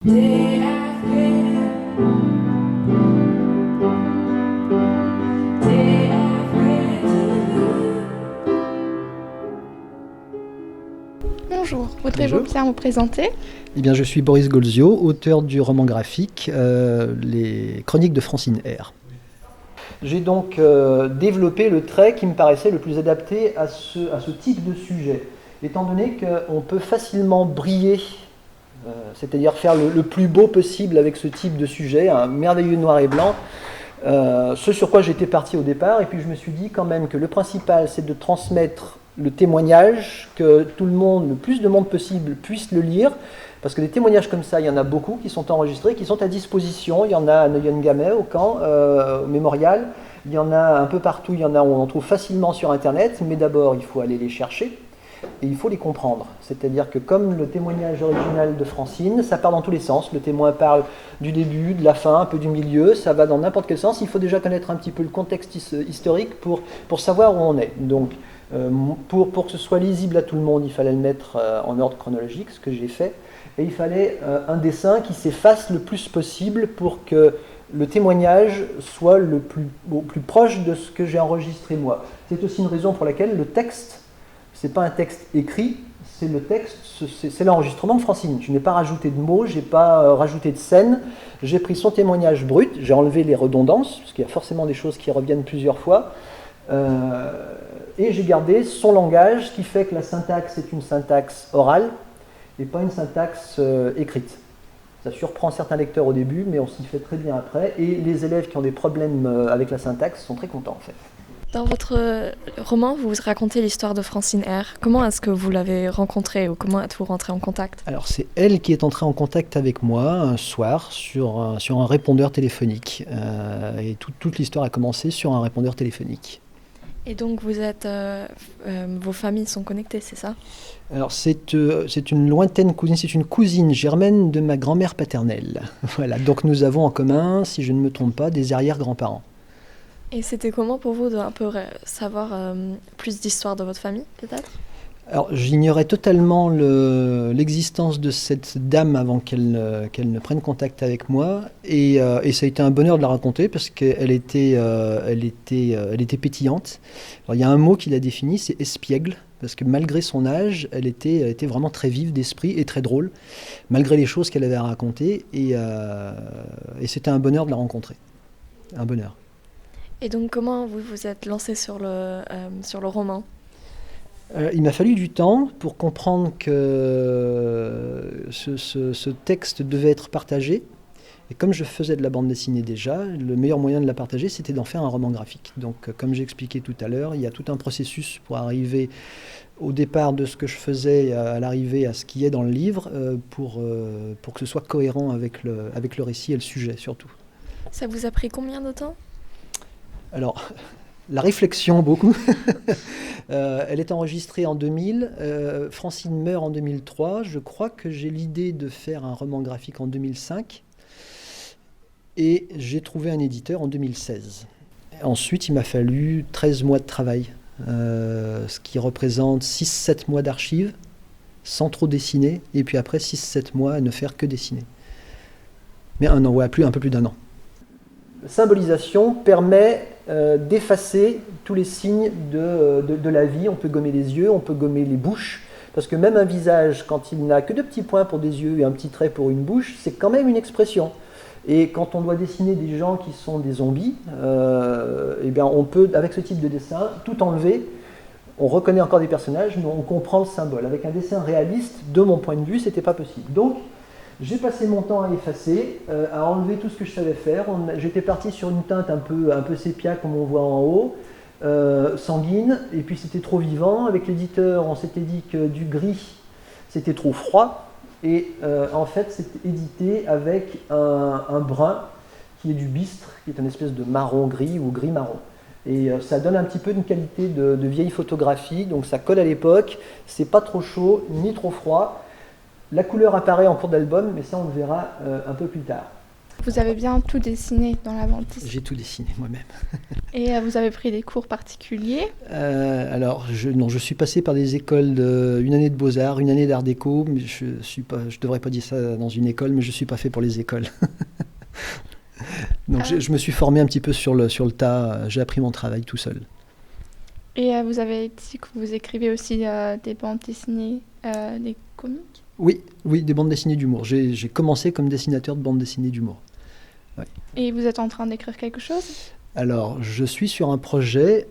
Bonjour, voudrez-vous bien vous présenter? Eh bien, je suis Boris Golzio, auteur du roman graphique Les Chroniques de Francine R. J'ai donc développé le trait qui me paraissait le plus adapté à ce type de sujet, étant donné qu'on peut facilement briller, c'est-à-dire faire le plus beau possible avec ce type de sujet, un merveilleux noir et blanc, ce sur quoi j'étais parti au départ, et puis je me suis dit quand même que le principal, c'est de transmettre le témoignage, que tout le monde, le plus de monde possible, puisse le lire, parce que des témoignages comme ça, il y en a beaucoup qui sont enregistrés, qui sont à disposition. Il y en a à Neuengamme, au camp, au mémorial. Il y en a un peu partout, il y en a où on en trouve facilement sur Internet, mais d'abord, il faut aller les chercher et il faut les comprendre. C'est-à-dire que comme le témoignage original de Francine, ça part dans tous les sens. Le témoin parle du début, de la fin, un peu du milieu, ça va dans n'importe quel sens. Il faut déjà connaître un petit peu le contexte historique pour savoir où on est. Donc, pour que ce soit lisible à tout le monde, il fallait le mettre en ordre chronologique, ce que j'ai fait. Et il fallait un dessin qui s'efface le plus possible pour que le témoignage soit au plus proche de ce que j'ai enregistré moi. C'est aussi une raison pour laquelle le texte, c'est pas un texte écrit, c'est le texte, c'est l'enregistrement de Francine. Je n'ai pas rajouté de mots, je n'ai pas rajouté de scènes, j'ai pris son témoignage brut, j'ai enlevé les redondances, parce qu'il y a forcément des choses qui reviennent plusieurs fois, et j'ai gardé son langage, ce qui fait que la syntaxe est une syntaxe orale, et pas une syntaxe écrite. Ça surprend certains lecteurs au début, mais on s'y fait très bien après. Et les élèves qui ont des problèmes avec la syntaxe sont très contents en fait. Dans votre roman, vous racontez l'histoire de Francine R. Comment est-ce que vous l'avez rencontrée ou comment êtes-vous rentré en contact? Alors c'est elle qui est entrée en contact avec moi un soir sur un répondeur téléphonique. Et toute l'histoire a commencé sur un répondeur téléphonique. Et donc vos familles sont connectées, c'est ça? Alors c'est une lointaine cousine, c'est une cousine germaine de ma grand-mère paternelle. Voilà, donc nous avons en commun, si je ne me trompe pas, des arrière-grands-parents. Et c'était comment pour vous de un peu savoir plus d'histoire de votre famille, peut-être? Alors j'ignorais totalement l'existence de cette dame avant qu'elle ne prenne contact avec moi, et ça a été un bonheur de la raconter parce qu'elle était pétillante. Alors, il y a un mot qui la définit, c'est espiègle, parce que malgré son âge, elle était vraiment très vive d'esprit et très drôle, malgré les choses qu'elle avait à raconter, et c'était un bonheur de la rencontrer, un bonheur. Et donc comment vous vous êtes lancé sur le roman? Il m'a fallu du temps pour comprendre que ce texte devait être partagé. Et comme je faisais de la bande dessinée déjà, le meilleur moyen de la partager, c'était d'en faire un roman graphique. Donc, comme j'ai expliqué tout à l'heure, il y a tout un processus pour arriver au départ de ce que je faisais à l'arrivée à ce qui est dans le livre, pour que ce soit cohérent avec le récit et le sujet surtout. Ça vous a pris combien de temps? Alors, la réflexion, beaucoup. Elle est enregistrée en 2000. Francine meurt en 2003. Je crois que j'ai l'idée de faire un roman graphique en 2005. Et j'ai trouvé un éditeur en 2016. Ensuite, il m'a fallu 13 mois de travail, ce qui représente 6-7 mois d'archives, sans trop dessiner. Et puis après, 6-7 mois à ne faire que dessiner. Mais un an, ouais, un peu plus d'un an. La symbolisation permet d'effacer tous les signes de la vie. On peut gommer les yeux, on peut gommer les bouches, parce que même un visage, quand il n'a que 2 petits points pour des yeux et un petit trait pour une bouche, c'est quand même une expression. Et quand on doit dessiner des gens qui sont des zombies, eh bien on peut, avec ce type de dessin, tout enlever. On reconnaît encore des personnages, mais on comprend le symbole. Avec un dessin réaliste, de mon point de vue, c'était pas possible. Donc, j'ai passé mon temps à effacer, à enlever tout ce que je savais faire. J'étais parti sur une teinte un peu sépia, comme on voit en haut, sanguine, et puis c'était trop vivant. Avec l'éditeur, on s'était dit que du gris, c'était trop froid, et en fait, c'était édité avec un brun qui est du bistre, qui est une espèce de marron-gris ou gris-marron. Et ça donne un petit peu une qualité de vieille photographie, donc ça colle à l'époque, c'est pas trop chaud ni trop froid. La couleur apparaît en cours d'album, mais ça on le verra un peu plus tard. Vous avez bien tout dessiné dans la bande dessinée. J'ai tout dessiné moi-même. Et vous avez pris des cours particuliers? Alors, je suis passé par des écoles, une année de beaux-arts, une année d'art déco, mais je devrais pas dire ça dans une école, mais je suis pas fait pour les écoles. Donc je me suis formé un petit peu sur le tas, j'ai appris mon travail tout seul. Et vous avez dit que vous écrivez aussi des bandes dessinées, des comics? Oui, des bandes dessinées d'humour. J'ai commencé comme dessinateur de bandes dessinées d'humour. Ouais. Et vous êtes en train d'écrire quelque chose? Alors, je suis sur un projet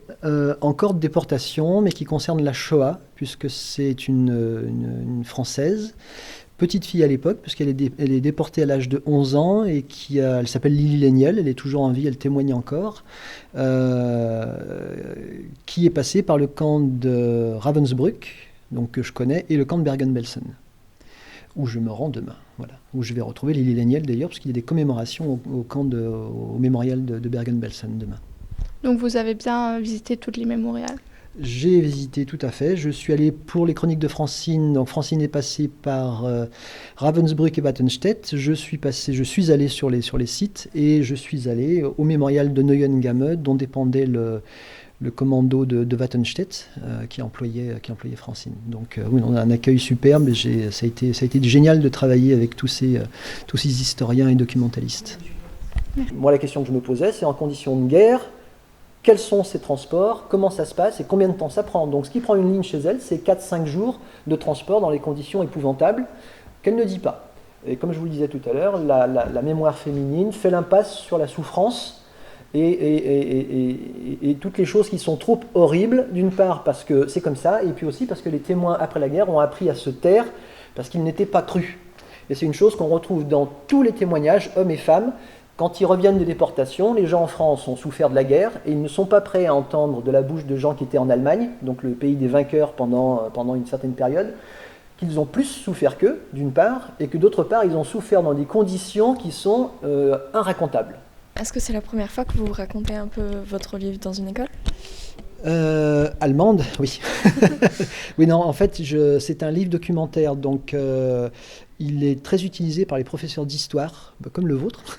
encore de déportation, mais qui concerne la Shoah, puisque c'est une Française, petite fille à l'époque, puisqu'elle est déportée à l'âge de 11 ans, et elle s'appelle Lily Leniel, elle est toujours en vie, elle témoigne encore, qui est passée par le camp de Ravensbrück, donc que je connais, et le camp de Bergen-Belsen, où je me rends demain, voilà, où je vais retrouver Lily Leniel d'ailleurs, parce qu'il y a des commémorations au mémorial de Bergen-Belsen demain. Donc vous avez bien visité toutes les mémorials? J'ai visité, tout à fait. Je suis allé pour les chroniques de Francine. Donc Francine est passée par Ravensbrück et Wattenstedt. Je suis allé sur les sites, et je suis allé au mémorial de Neuengamme, dont dépendait le commando de Wattenstedt, qui employait Francine. Donc oui, on a un accueil superbe, et ça a été génial de travailler avec tous ces historiens et documentalistes. Moi, la question que je me posais, c'est en conditions de guerre, quels sont ces transports, comment ça se passe et combien de temps ça prend. Donc ce qui prend une ligne chez elle, c'est 4-5 jours de transport dans les conditions épouvantables qu'elle ne dit pas. Et comme je vous le disais tout à l'heure, la mémoire féminine fait l'impasse sur la souffrance et toutes les choses qui sont trop horribles, d'une part parce que c'est comme ça, et puis aussi parce que les témoins après la guerre ont appris à se taire parce qu'ils n'étaient pas crus. Et c'est une chose qu'on retrouve dans tous les témoignages, hommes et femmes. Quand ils reviennent de déportation, les gens en France ont souffert de la guerre, et ils ne sont pas prêts à entendre de la bouche de gens qui étaient en Allemagne, donc le pays des vainqueurs pendant une certaine période, qu'ils ont plus souffert qu'eux, d'une part, et que d'autre part, ils ont souffert dans des conditions qui sont inracontables. Est-ce que c'est la première fois que vous racontez un peu votre livre dans une école? Allemande, oui. Oui, non, en fait, c'est un livre documentaire, donc il est très utilisé par les professeurs d'histoire, comme le vôtre,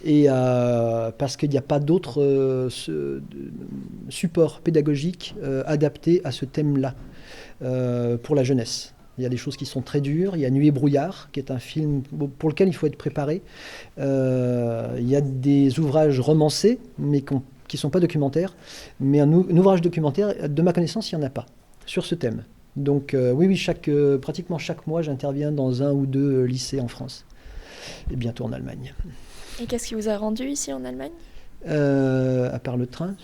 et parce qu'il n'y a pas d'autres supports pédagogiques adaptés à ce thème-là pour la jeunesse. Il y a des choses qui sont très dures. Il y a Nuit et brouillard, qui est un film pour lequel il faut être préparé. Il y a des ouvrages romancés, mais qui ne sont pas documentaires. Mais un ouvrage documentaire, de ma connaissance, il n'y en a pas sur ce thème. Donc oui, pratiquement chaque mois, j'interviens dans un ou deux lycées en France. Et bientôt en Allemagne. Et qu'est-ce qui vous a rendu ici en Allemagne ? À part le train,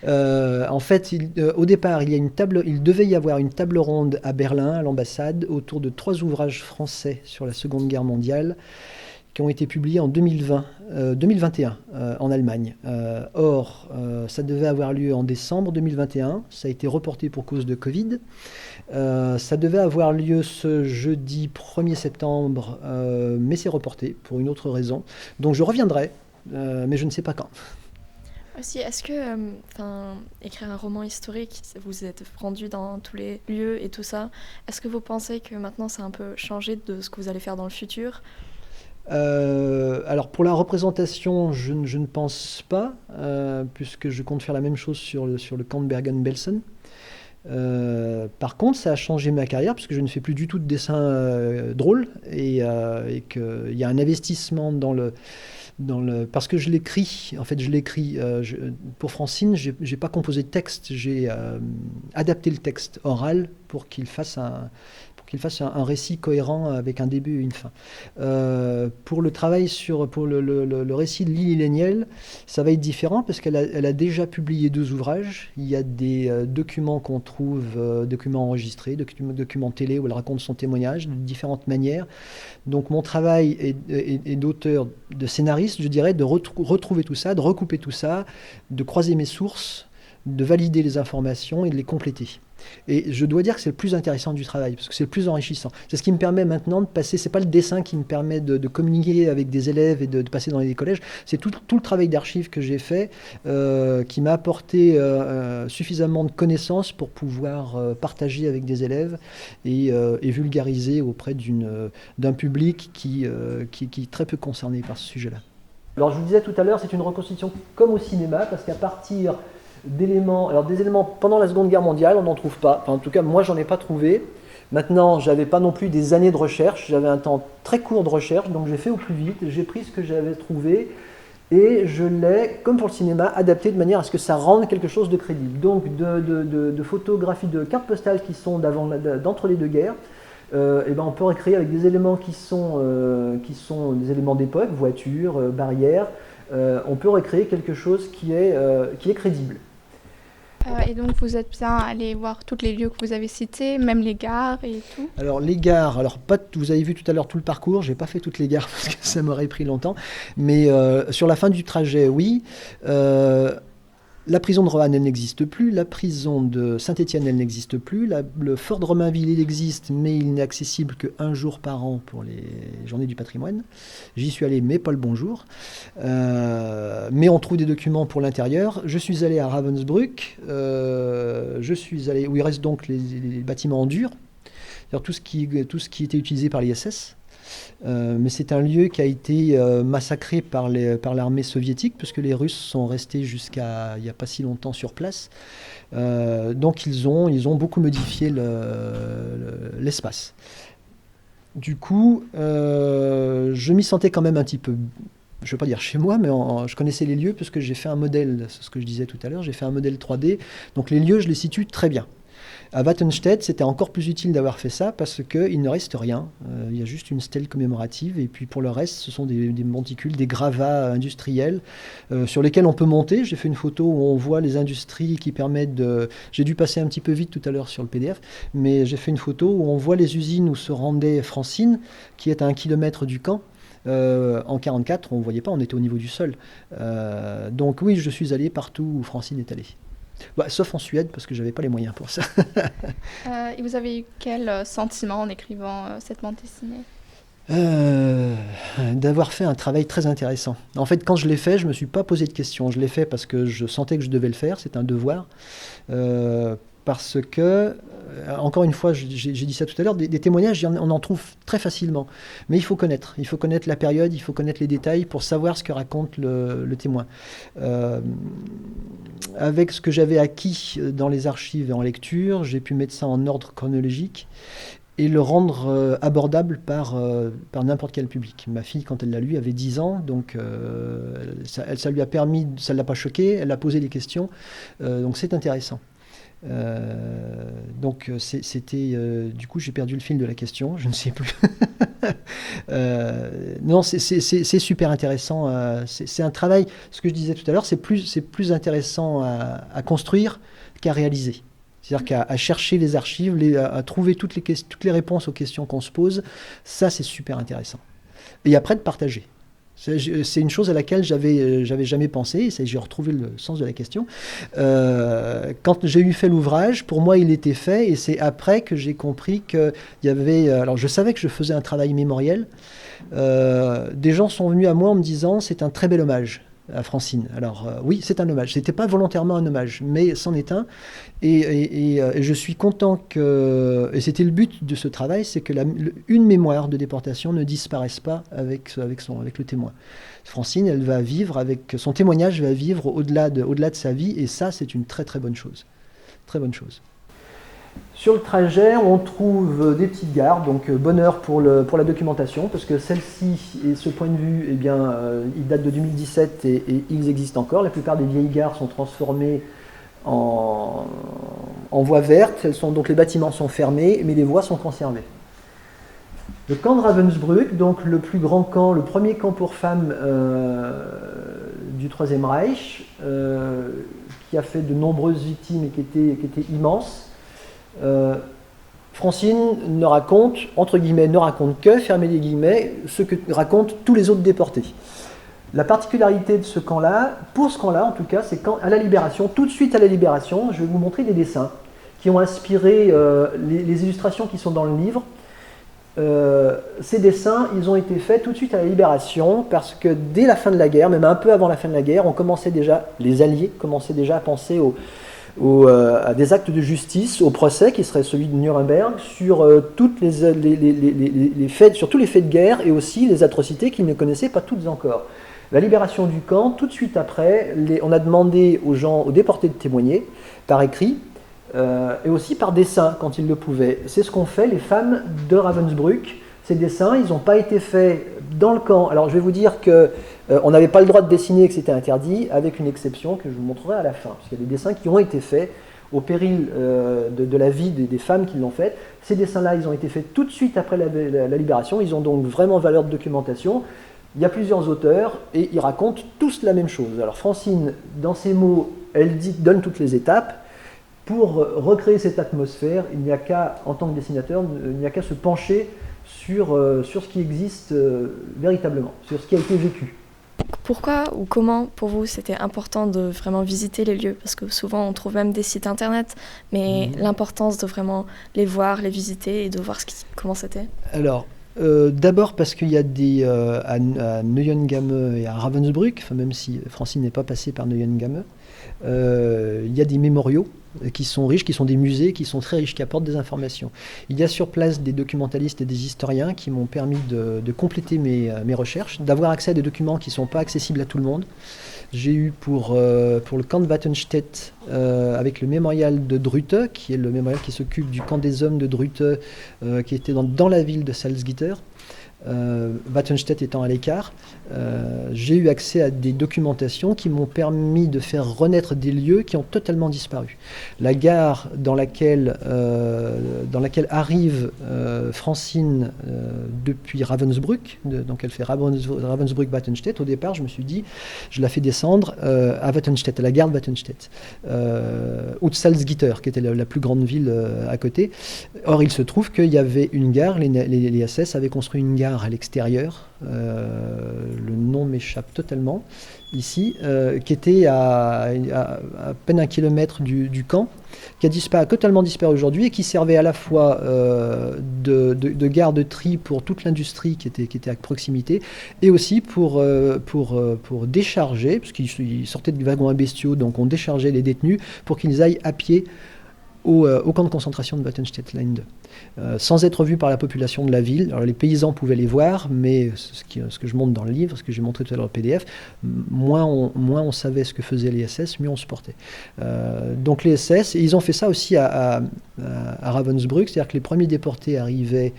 en fait, au départ, il devait y avoir une table ronde à Berlin, à l'ambassade, autour de 3 ouvrages français sur la Seconde Guerre mondiale, qui ont été publiés en 2021 en Allemagne. Or, ça devait avoir lieu en décembre 2021, ça a été reporté pour cause de Covid. Ça devait avoir lieu ce jeudi 1er septembre, mais c'est reporté pour une autre raison. Donc je reviendrai. Mais je ne sais pas quand. Aussi, est-ce que écrire un roman historique, vous êtes rendu dans tous les lieux et tout ça, est-ce que vous pensez que maintenant ça a un peu changé de ce que vous allez faire dans le futur ? Alors pour la représentation, je ne pense pas, puisque je compte faire la même chose sur le camp de Bergen-Belsen. Par contre, ça a changé ma carrière, puisque je ne fais plus du tout de dessin drôle, et qu'il y a un investissement parce que je l'écris, pour Francine, j'ai pas composé de texte, j'ai adapté le texte oral pour qu'il fasse un récit cohérent avec un début et une fin. Pour le travail pour le récit de Lily Leniel, ça va être différent parce qu'elle a déjà publié 2 ouvrages. Il y a des documents qu'on trouve, documents enregistrés, documents télé où elle raconte son témoignage de différentes manières. Donc mon travail est d'auteur, de scénariste, je dirais, de retrouver tout ça, de recouper tout ça, de croiser mes sources, de valider les informations et de les compléter. Et je dois dire que c'est le plus intéressant du travail, parce que c'est le plus enrichissant. C'est ce qui me permet maintenant de passer, c'est pas le dessin qui me permet de communiquer avec des élèves et de passer dans les collèges, c'est tout le travail d'archives que j'ai fait qui m'a apporté suffisamment de connaissances pour pouvoir partager avec des élèves et vulgariser auprès d'un public qui est très peu concerné par ce sujet-là. Alors je vous disais tout à l'heure, c'est une reconstitution comme au cinéma, parce qu'à partir d'éléments, alors des éléments pendant la Seconde Guerre mondiale, on n'en trouve pas, enfin en tout cas moi j'en ai pas trouvé. Maintenant, j'avais pas non plus des années de recherche, j'avais un temps très court de recherche, donc j'ai fait au plus vite, j'ai pris ce que j'avais trouvé et je l'ai, comme pour le cinéma, adapté de manière à ce que ça rende quelque chose de crédible. Donc de photographies, de cartes postales qui sont d'entre les deux guerres, et ben on peut recréer avec des éléments qui sont des éléments d'époque, voitures, barrières, on peut recréer quelque chose qui est crédible. Et donc vous êtes bien allé voir tous les lieux que vous avez cités, même les gares et tout? Alors les gares, vous avez vu tout à l'heure tout le parcours, j'ai pas fait toutes les gares parce que ça m'aurait pris longtemps, mais sur la fin du trajet, oui. La prison de Roanne, elle n'existe plus. La prison de Saint-Étienne, elle n'existe plus. Le fort de Romainville, il existe, mais il n'est accessible qu'un jour par an pour les journées du patrimoine. J'y suis allé, mais pas le bonjour. Mais on trouve des documents pour l'intérieur. Je suis allé à Ravensbrück. Je suis allé où il reste donc les bâtiments en dur, c'est-à-dire tout ce qui était utilisé par l'ISS. Mais c'est un lieu qui a été massacré par l'armée soviétique, puisque les Russes sont restés jusqu'à il n'y a pas si longtemps sur place. Donc ils ont beaucoup modifié l'espace. Du coup, je m'y sentais quand même un petit peu, je ne veux pas dire chez moi, mais je connaissais les lieux, puisque j'ai fait un modèle, c'est ce que je disais tout à l'heure, j'ai fait un modèle 3D. Donc les lieux, je les situe très bien. À Wattenstedt, c'était encore plus utile d'avoir fait ça parce qu'il ne reste rien. Il y a juste une stèle commémorative et puis pour le reste, ce sont des monticules, des gravats industriels sur lesquels on peut monter. J'ai fait une photo où on voit les industries qui permettent de... J'ai dû passer un petit peu vite tout à l'heure sur le PDF, mais j'ai fait une photo où on voit les usines où se rendait Francine, qui est à 1 kilomètre du camp. En 1944, on ne voyait pas, on était au niveau du sol. Donc oui, je suis allé partout où Francine est allée. Sauf en Suède, parce que je n'avais pas les moyens pour ça. Et vous avez eu quel sentiment en écrivant cette bande dessinée ? D'avoir fait un travail très intéressant. En fait, quand je l'ai fait, je ne me suis pas posé de questions. Je l'ai fait parce que je sentais que je devais le faire, c'est un devoir. Parce que, encore une fois, j'ai dit ça tout à l'heure, des témoignages, on en trouve très facilement. Mais il faut connaître la période, il faut connaître les détails pour savoir ce que raconte le témoin. Avec ce que j'avais acquis dans les archives et en lecture, j'ai pu mettre ça en ordre chronologique et le rendre abordable par n'importe quel public. Ma fille, quand elle l'a lu, avait 10 ans, donc ça lui a permis, ça ne l'a pas choquée, elle a posé des questions, donc c'est intéressant. Donc c'était du coup j'ai perdu le fil de la question, je ne sais plus. Non, c'est super intéressant. C'est un travail, ce que je disais tout à l'heure, c'est plus intéressant à construire qu'à réaliser. C'est-à-dire qu'à chercher les archives, à trouver toutes les réponses aux questions qu'on se pose, ça c'est super intéressant. Et après de partager. C'est une chose à laquelle j'avais jamais pensé, et j'ai retrouvé le sens de la question. Quand j'ai fait l'ouvrage, pour moi il était fait, et c'est après que j'ai compris qu'il y avait... Alors je savais que je faisais un travail mémoriel. Des gens sont venus à moi en me disant c'est un très bel hommage à Francine. Alors oui, c'est un hommage. C'était pas volontairement un hommage, mais c'en est un. Et je suis content que... Et c'était le but de ce travail, c'est que une mémoire de déportation ne disparaisse pas avec le témoin. Francine, elle va vivre son témoignage va vivre au-delà de sa vie, et ça, c'est une très très bonne chose. Très bonne chose. Sur le trajet, on trouve des petites gares, donc bonheur pour la documentation, parce que celle-ci et ce point de vue, eh bien, il date de 2017 et ils existent encore. La plupart des vieilles gares sont transformées en voies vertes, donc les bâtiments sont fermés, mais les voies sont conservées. Le camp de Ravensbrück, donc le plus grand camp, le premier camp pour femmes du Troisième Reich, qui a fait de nombreuses victimes et qui était immense. Francine ne raconte, entre guillemets, ne raconte que, fermez les guillemets, ce que racontent tous les autres déportés. La particularité de ce camp-là, pour ce camp-là en tout cas, c'est qu'à la libération, tout de suite à la libération, je vais vous montrer des dessins qui ont inspiré les illustrations qui sont dans le livre. Ces dessins, ils ont été faits tout de suite à la Libération, parce que dès la fin de la guerre, même un peu avant la fin de la guerre, les Alliés commençaient déjà à penser à des actes de justice, au procès qui serait celui de Nuremberg, sur, tous les faits de guerre et aussi les atrocités qu'ils ne connaissaient pas toutes encore. La libération du camp, tout de suite après, on a demandé aux déportés de témoigner par écrit, et aussi par dessin quand ils le pouvaient. C'est ce qu'ont fait les femmes de Ravensbrück. Ces dessins, ils n'ont pas été faits dans le camp. Alors je vais vous dire qu'on n'avait pas le droit de dessiner, que c'était interdit, avec une exception que je vous montrerai à la fin, parce qu'il y a des dessins qui ont été faits au péril de la vie des femmes qui l'ont fait. Ces dessins-là, ils ont été faits tout de suite après la libération, ils ont donc vraiment valeur de documentation. Il y a plusieurs auteurs et ils racontent tous la même chose. Alors Francine, dans ses mots, elle donne toutes les étapes. Pour recréer cette atmosphère, il n'y a qu'à, en tant que dessinateur, il n'y a qu'à se pencher sur ce qui existe véritablement, sur ce qui a été vécu. Pourquoi ou comment, pour vous, c'était important de vraiment visiter les lieux? Parce que souvent, on trouve même des sites internet, mais l'importance de vraiment les voir, les visiter et de voir comment c'était. Alors, d'abord parce qu'il y a à Neuengamme et à Ravensbrück, même si Francine n'est pas passée par Neuengamme, il y a des mémoriaux qui sont riches, qui sont des musées, qui sont très riches, qui apportent des informations. Il y a sur place des documentalistes et des historiens qui m'ont permis de compléter mes recherches, d'avoir accès à des documents qui ne sont pas accessibles à tout le monde. J'ai eu pour le camp de Wattenstedt, avec le mémorial de Drute, qui est le mémorial qui s'occupe du camp des hommes de Drute, qui était dans la ville de Salzgitter, Wattenstedt étant à l'écart, j'ai eu accès à des documentations qui m'ont permis de faire renaître des lieux qui ont totalement disparu. La gare dans laquelle arrive Francine depuis Ravensbrück, donc elle fait Ravensbrück-Wattenstedt. Au départ, je me suis dit, je la fais descendre à Wattenstedt, à la gare de Wattenstedt, ou de Salzgitter, qui était la plus grande ville à côté. Or, il se trouve qu'il y avait une gare, les SS avaient construit une gare à l'extérieur, le nom m'échappe totalement ici, qui était à peine 1 kilomètre du camp, qui a totalement disparu aujourd'hui et qui servait à la fois de gare de tri pour toute l'industrie qui était à proximité, et aussi pour décharger, parce qu'ils sortaient du wagon à bestiaux, donc on déchargeait les détenus pour qu'ils aillent à pied au camp de concentration de Wattenstedt-Linde, sans être vus par la population de la ville. Alors les paysans pouvaient les voir, mais ce que je montre dans le livre, ce que j'ai montré tout à l'heure au PDF, moins on savait ce que faisaient les SS, mieux on se portait. Donc les SS, et ils ont fait ça aussi à Ravensbrück, c'est-à-dire que les premiers déportés arrivaient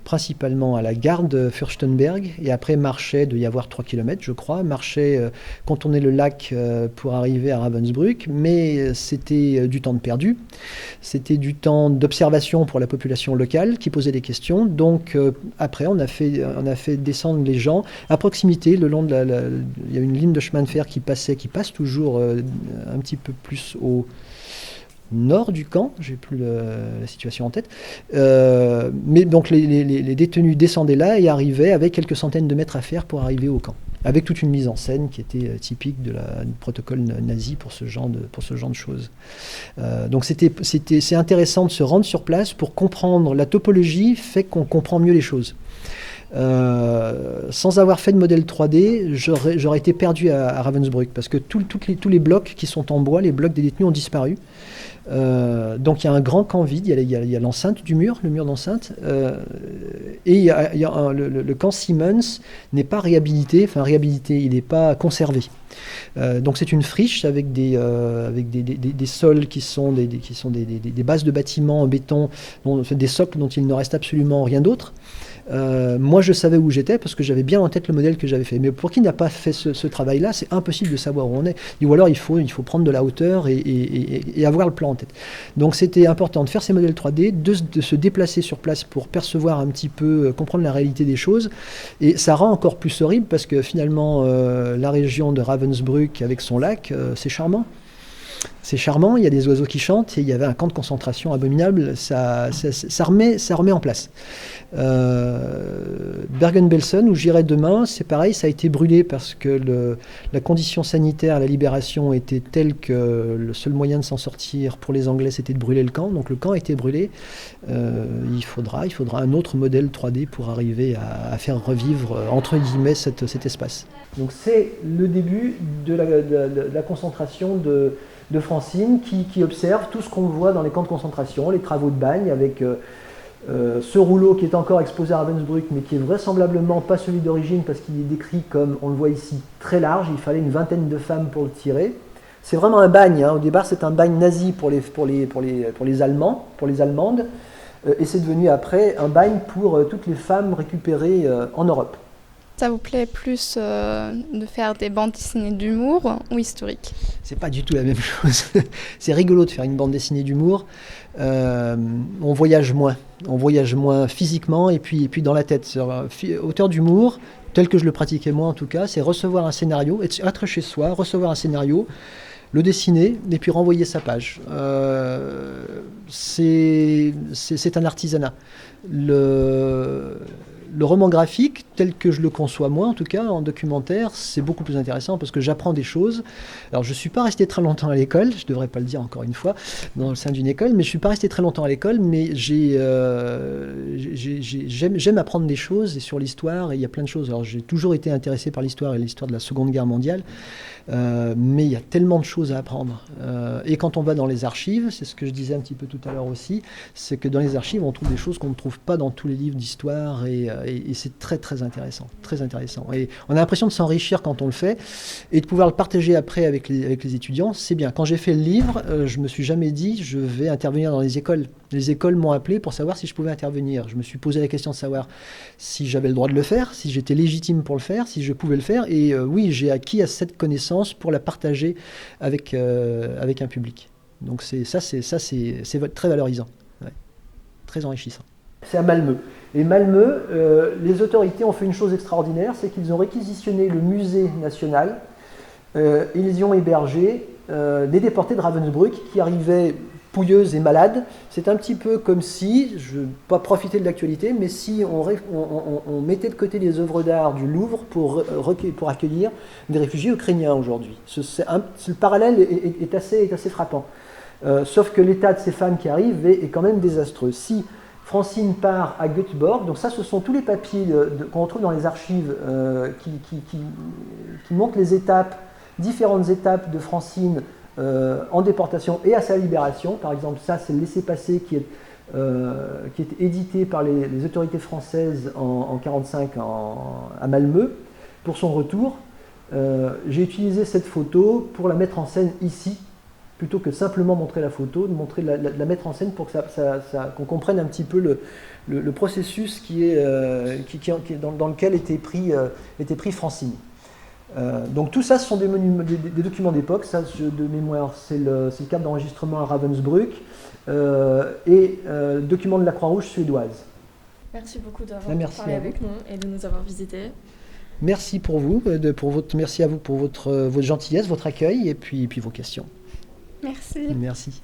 principalement à la gare de Fürstenberg, et après marchaient, il devait y avoir 3 km je crois, marchaient, contournaient le lac pour arriver à Ravensbrück, mais c'était du temps de perdu, c'était du temps d'observation pour la population locale qui posait des questions. Donc après on a fait descendre les gens à proximité, le long il y a une ligne de chemin de fer qui passe toujours un petit peu plus au nord du camp, j'ai plus la situation en tête, mais donc les détenus descendaient là et arrivaient avec quelques centaines de mètres à faire pour arriver au camp, avec toute une mise en scène qui était typique du protocole nazi pour ce genre de choses. Donc c'est intéressant de se rendre sur place pour comprendre la topologie, fait qu'on comprend mieux les choses. Sans avoir fait de modèle 3D, j'aurais été perdu à Ravensbrück, parce que tous les blocs qui sont en bois, les blocs des détenus ont disparu. Donc il y a un grand camp vide, il y a l'enceinte du mur, le mur d'enceinte, et le camp Siemens n'est pas réhabilité, il n'est pas conservé. Donc c'est une friche avec des sols qui sont des bases de bâtiments en béton, des socles dont il ne reste absolument rien d'autre. Moi je savais où j'étais parce que j'avais bien en tête le modèle que j'avais fait, mais pour qui n'a pas fait ce travail-là, c'est impossible de savoir où on est, ou alors il faut prendre de la hauteur et avoir le plan en tête. Donc c'était important de faire ces modèles 3D, de se déplacer sur place pour percevoir un petit peu, comprendre la réalité des choses, et ça rend encore plus horrible parce que finalement la région de Ravensbrück avec son lac, c'est charmant. C'est charmant, il y a des oiseaux qui chantent, et il y avait un camp de concentration abominable, ça remet en place. Bergen-Belsen, où j'irai demain, c'est pareil, ça a été brûlé parce que la condition sanitaire à la libération était telle que le seul moyen de s'en sortir pour les Anglais, c'était de brûler le camp. Donc le camp a été brûlé. Il faudra un autre modèle 3D pour arriver à faire revivre, entre guillemets, cet espace. Donc c'est le début de la concentration de Francine qui observe tout ce qu'on voit dans les camps de concentration, les travaux de bagne avec ce rouleau qui est encore exposé à Ravensbrück, mais qui est vraisemblablement pas celui d'origine parce qu'il est décrit comme, on le voit ici, très large. Il fallait une vingtaine de femmes pour le tirer. C'est vraiment un bagne. Au départ, c'est un bagne nazi pour les Allemands, pour les Allemandes, et c'est devenu après un bagne pour toutes les femmes récupérées en Europe. Ça vous plaît plus de faire des bandes dessinées d'humour ou historiques? C'est pas du tout la même chose. C'est rigolo de faire une bande dessinée d'humour. On voyage moins physiquement et puis dans la tête. Auteur d'humour, tel que je le pratiquais moi en tout cas, c'est recevoir un scénario, être chez soi, recevoir un scénario, le dessiner et puis renvoyer sa page. C'est un artisanat. Le roman graphique, tel que je le conçois moi, en tout cas, en documentaire, c'est beaucoup plus intéressant parce que j'apprends des choses. Alors, je ne suis pas resté très longtemps à l'école, je ne devrais pas le dire encore une fois, dans le sein d'une école, mais je ne suis pas resté très longtemps à l'école, mais j'aime apprendre des choses et sur l'histoire, et il y a plein de choses. Alors, j'ai toujours été intéressé par l'histoire et l'histoire de la Seconde Guerre mondiale, mais il y a tellement de choses à apprendre. Et quand on va dans les archives, c'est ce que je disais un petit peu tout à l'heure aussi, c'est que dans les archives, on trouve des choses qu'on ne trouve pas dans tous les livres d'histoire, et c'est très très intéressant, très intéressant. Et on a l'impression de s'enrichir quand on le fait, et de pouvoir le partager après avec les étudiants, c'est bien. Quand j'ai fait le livre, je me suis jamais dit je vais intervenir dans les écoles. Les écoles m'ont appelé pour savoir si je pouvais intervenir. Je me suis posé la question de savoir si j'avais le droit de le faire, si j'étais légitime pour le faire, si je pouvais le faire. Et oui, j'ai acquis cette connaissance pour la partager avec un public. Donc c'est très valorisant, ouais, très enrichissant. C'est à Malmö. Et Malmö, les autorités ont fait une chose extraordinaire, c'est qu'ils ont réquisitionné le musée national. Ils y ont hébergé des déportés de Ravensbrück qui arrivaient pouilleuses et malades. C'est un petit peu comme si, je ne veux pas profiter de l'actualité, mais si on mettait de côté les œuvres d'art du Louvre pour accueillir des réfugiés ukrainiens aujourd'hui. Le parallèle est assez frappant. Sauf que l'état de ces femmes qui arrivent est quand même désastreux. Si Francine part à Göteborg, donc ça ce sont tous les papiers qu'on retrouve dans les archives qui montrent les différentes étapes de Francine en déportation et à sa libération. Par exemple, ça c'est le laissez-passer qui est édité par les autorités françaises en 1945 à Malmö pour son retour. J'ai utilisé cette photo pour la mettre en scène ici, plutôt que simplement montrer la photo, de la mettre en scène pour qu'on comprenne un petit peu le processus dans lequel était pris Francine. Donc tout ça, ce sont des documents d'époque. Ça, de mémoire, c'est le cadre d'enregistrement à Ravensbrück et document de la Croix-Rouge suédoise. Merci beaucoup d'avoir parlé avec nous et de nous avoir visités. Merci pour vous, merci à vous pour votre gentillesse, votre accueil et puis vos questions. Merci. Merci.